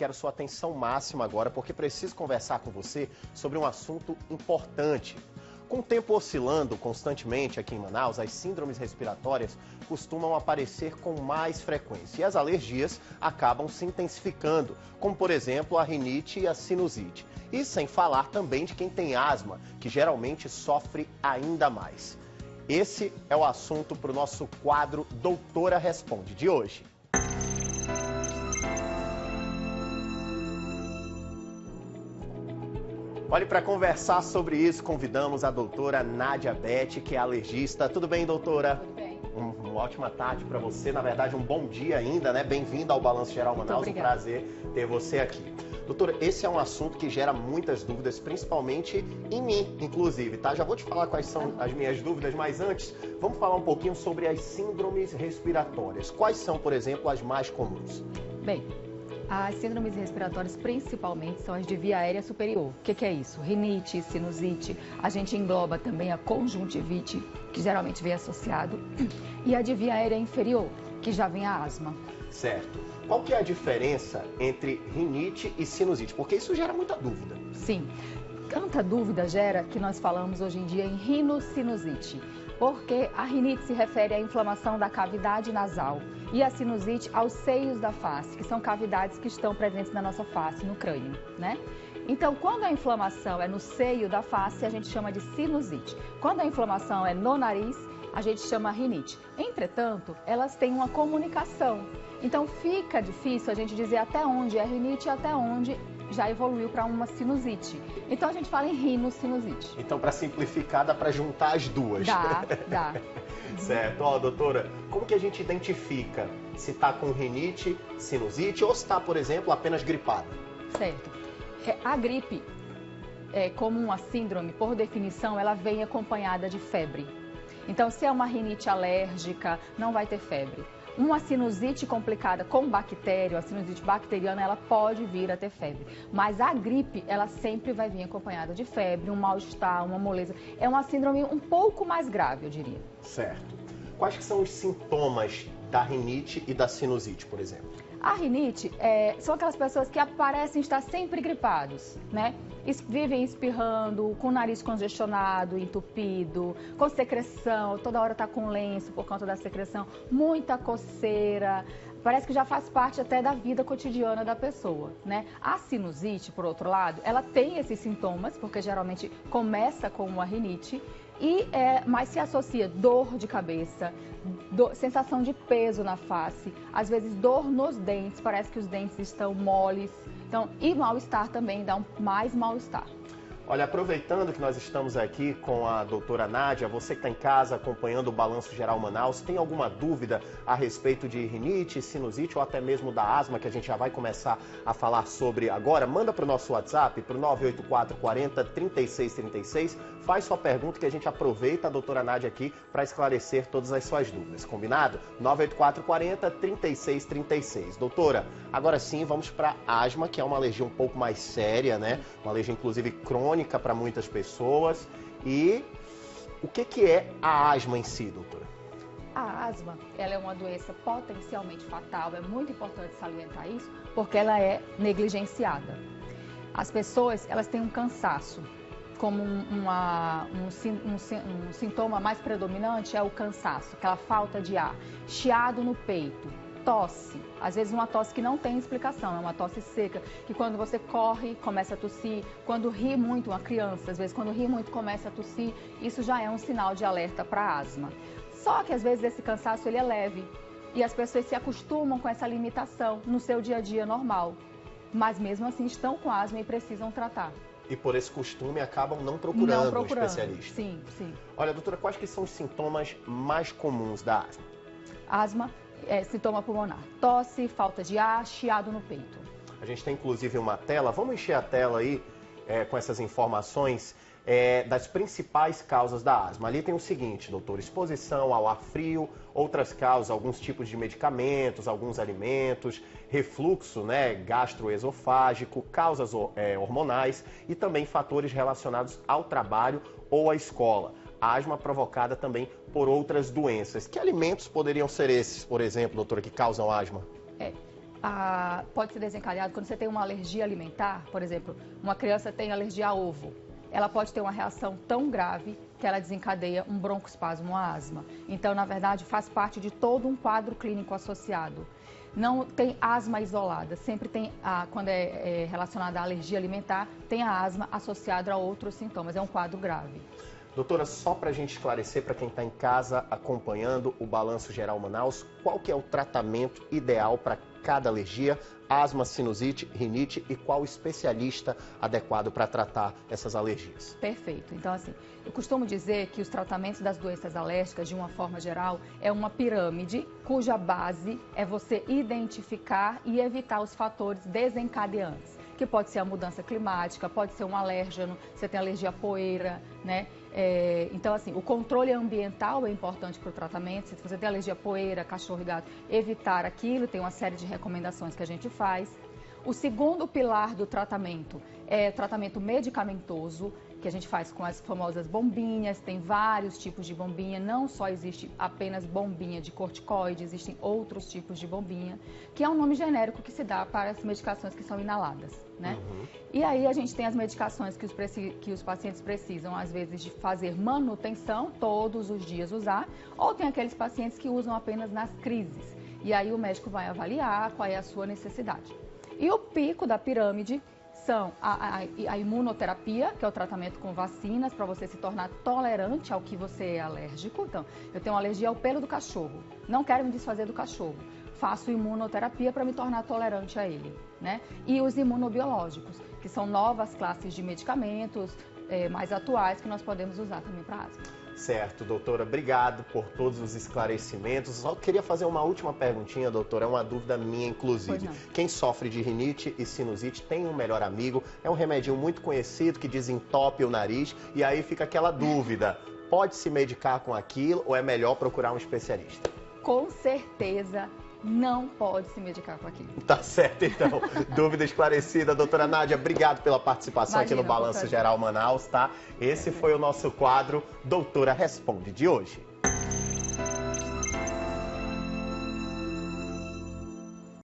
quero sua atenção máxima agora, porque preciso conversar com você sobre um assunto importante. Com o tempo oscilando constantemente aqui em Manaus, as síndromes respiratórias costumam aparecer com mais frequência e as alergias acabam se intensificando, como por exemplo a rinite e a sinusite. E sem falar também de quem tem asma, que geralmente sofre ainda mais. Esse é o assunto para o nosso quadro Doutora Responde de hoje. Olha, para conversar sobre isso, convidamos a doutora Nádia Beth, que é alergista. Tudo bem, doutora? Tudo bem. Uma ótima tarde para você, na verdade um bom dia ainda, né? Bem-vinda ao Balanço Geral Manaus, um prazer ter você aqui. Doutora, esse é um assunto que gera muitas dúvidas, principalmente em mim, inclusive, tá? Já vou te falar quais são as minhas dúvidas, mas antes, vamos falar um pouquinho sobre as síndromes respiratórias. Quais são, por exemplo, as mais comuns? Bem, as síndromes respiratórias principalmente são as de via aérea superior. O que é isso? Rinite, sinusite, a gente engloba também a conjuntivite, que geralmente vem associado, e a de via aérea inferior, que já vem a asma. Certo. Qual que é a diferença entre rinite e sinusite? Porque isso gera muita dúvida. Sim. Tanta dúvida gera que nós falamos hoje em dia em rinocinusite, porque a rinite se refere à inflamação da cavidade nasal e a sinusite aos seios da face, que são cavidades que estão presentes na nossa face, no crânio, né? Então, quando a inflamação é no seio da face, a gente chama de sinusite. Quando a inflamação é no nariz, a gente chama rinite. Entretanto, elas têm uma comunicação. Então, fica difícil a gente dizer até onde é rinite e até onde já evoluiu para uma sinusite. Então, a gente fala em rinocinusite. Então, para simplificar, dá para juntar as duas. Dá. Certo. Ó, doutora, como que a gente identifica se está com rinite, sinusite ou se está, por exemplo, apenas gripado? Certo. A gripe, como uma síndrome, por definição, ela vem acompanhada de febre. Então, se é uma rinite alérgica, não vai ter febre. Uma sinusite complicada com bactéria, a sinusite bacteriana, ela pode vir a ter febre. Mas a gripe, ela sempre vai vir acompanhada de febre, um mal-estar, uma moleza. É uma síndrome um pouco mais grave, eu diria. Certo. Quais que são os sintomas da rinite e da sinusite, por exemplo? A rinite são aquelas pessoas que parecem estar sempre gripados, né? Vivem espirrando, com o nariz congestionado, entupido, com secreção, toda hora está com lenço por conta da secreção, muita coceira, parece que já faz parte até da vida cotidiana da pessoa, né? A sinusite, por outro lado, ela tem esses sintomas, porque geralmente começa com uma rinite, mas se associa dor de cabeça, sensação de peso na face, às vezes dor nos dentes, parece que os dentes estão moles, então, e mal-estar também, dá mais mal-estar. Olha, aproveitando que nós estamos aqui com a doutora Nádia, você que está em casa acompanhando o Balanço Geral Manaus, tem alguma dúvida a respeito de rinite, sinusite ou até mesmo da asma, que a gente já vai começar a falar sobre agora? Manda para o nosso WhatsApp, para o 984 40 3636, faz sua pergunta que a gente aproveita a doutora Nádia aqui para esclarecer todas as suas dúvidas, combinado? 984 40 3636. Doutora, agora sim vamos para asma, que é uma alergia um pouco mais séria, né? Uma alergia inclusive crônica para muitas pessoas. E o que é a asma em si, doutora? A asma, ela é uma doença potencialmente fatal, é muito importante salientar isso, porque ela é negligenciada. As pessoas, elas têm um cansaço, como um sintoma mais predominante é o cansaço, aquela falta de ar, chiado no peito, tosse, às vezes uma tosse que não tem explicação, é uma tosse seca, que quando você corre, começa a tossir, quando ri muito, uma criança, às vezes quando ri muito começa a tossir, isso já é um sinal de alerta para asma. Só que às vezes esse cansaço ele é leve e as pessoas se acostumam com essa limitação no seu dia a dia normal, mas mesmo assim estão com asma e precisam tratar. E por esse costume acabam não procurando um especialista. Sim. Olha, doutora, quais que são os sintomas mais comuns da asma? Asma sintoma pulmonar, tosse, falta de ar, chiado no peito. A gente tem inclusive uma tela, vamos encher a tela aí com essas informações das principais causas da asma. Ali tem o seguinte, doutor, exposição ao ar frio, outras causas, alguns tipos de medicamentos, alguns alimentos, refluxo, né, gastroesofágico, causas hormonais e também fatores relacionados ao trabalho ou à escola. A asma provocada também por outras doenças. Que alimentos poderiam ser esses, por exemplo, doutora, que causam asma? pode ser desencadeado quando você tem uma alergia alimentar. Por exemplo, uma criança tem alergia a ovo. Ela pode ter uma reação tão grave que ela desencadeia um broncoespasmo, uma asma. Então, na verdade, faz parte de todo um quadro clínico associado. Não tem asma isolada, sempre tem, quando é relacionada à alergia alimentar, tem a asma associada a outros sintomas, é um quadro grave. Doutora, só para a gente esclarecer para quem está em casa acompanhando o Balanço Geral Manaus, qual que é o tratamento ideal para cada alergia, asma, sinusite, rinite e qual especialista adequado para tratar essas alergias? Perfeito. Então, assim, eu costumo dizer que os tratamentos das doenças alérgicas, de uma forma geral, é uma pirâmide cuja base é você identificar e evitar os fatores desencadeantes, que pode ser a mudança climática, pode ser um alérgeno, você tem alergia à poeira, né? Então, assim, o controle ambiental é importante para o tratamento. Se você tem alergia à poeira, cachorro e gato, evitar aquilo, tem uma série de recomendações que a gente faz. O segundo pilar do tratamento é o tratamento medicamentoso, que a gente faz com as famosas bombinhas. Tem vários tipos de bombinha, não só existe apenas bombinha de corticoide, existem outros tipos de bombinha, que é um nome genérico que se dá para as medicações que são inaladas, né? E aí a gente tem as medicações que os pacientes precisam, às vezes, de fazer manutenção, todos os dias usar, ou tem aqueles pacientes que usam apenas nas crises. E aí o médico vai avaliar qual é a sua necessidade. E o pico da pirâmide são a imunoterapia, que é o tratamento com vacinas, para você se tornar tolerante ao que você é alérgico. Então, eu tenho alergia ao pelo do cachorro, não quero me desfazer do cachorro. Faço imunoterapia para me tornar tolerante a ele, né? E os imunobiológicos, que são novas classes de medicamentos mais atuais que nós podemos usar também para asma. Certo, doutora. Obrigado por todos os esclarecimentos. Só queria fazer uma última perguntinha, doutora. É uma dúvida minha, inclusive. Quem sofre de rinite e sinusite tem um melhor amigo. É um remedinho muito conhecido que desentope o nariz. E aí fica aquela dúvida. Pode se medicar com aquilo ou é melhor procurar um especialista? Com certeza não pode se medicar com aquilo. Tá certo, então. Dúvida esclarecida. Doutora Nádia, obrigado pela participação aqui no Balanço Geral Manaus, tá? Esse foi o nosso quadro Doutora Responde de hoje.